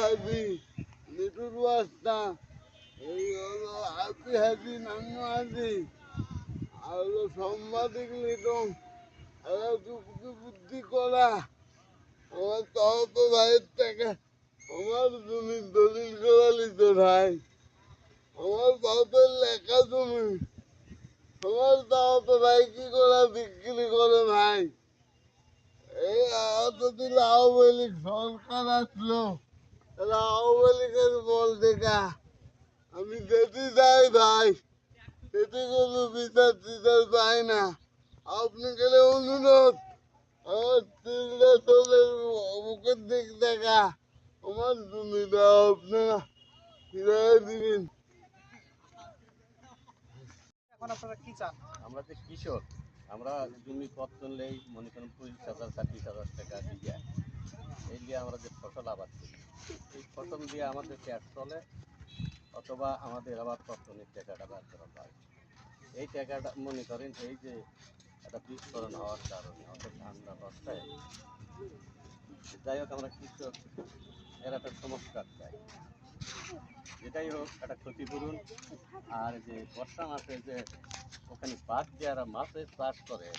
হাজি লিটুর বাস্তা এই হলো হাজি হাজি নান্নু হাজি আর হলো সাংবাদিক লিটন এরা যুক্তি বুদ্ধি করা আমার তহত ভাইয়ের থেকে আমার জমির দলিল করা লিত ভাই আমার বাপের লেখা জমি আমার তহত ভাই কি করা বিক্রি করে ভাই এই এতদিন আওয়ামী লীগ সরকার আসলো তাহলে আওয়ামী লীগের বল দেখা আমি যেতে যাই ভাই সেটি কোনো বিচার টিচার পাই না আপনি গেলে অনুরোধ আমার তিনটা চোখের মুখের দিক দেখা আমার জমিটা আপনারা ফিরিয়ে দিবেন। এখন আপনারা কি চান? আমরা যে কৃষক আমরা জমি পত্তনলেই মনে করেন 25,000 26,000 টাকা দিয়ে এই দিয়ে আমরা যে ফসল আবাদ করি এই ফসল দিয়ে আমাদের পেট চলে অথবা আমাদের আবার পত্তনের টাকাটা বার করা হয়। এই টাকাটা মনে করেন এই যে একটা বিস্ফোরণ হওয়ার কারণে অর্থাৎ ধান্দা বস্তায় যাই হোক আমরা কৃষক এর একটা সংস্কার চাই যেটাই হোক একটা ক্ষতিপূরণ। আর যে বর্ষা মাসে যে ওখানে বাদ দিয়ে মাছের চাষ করে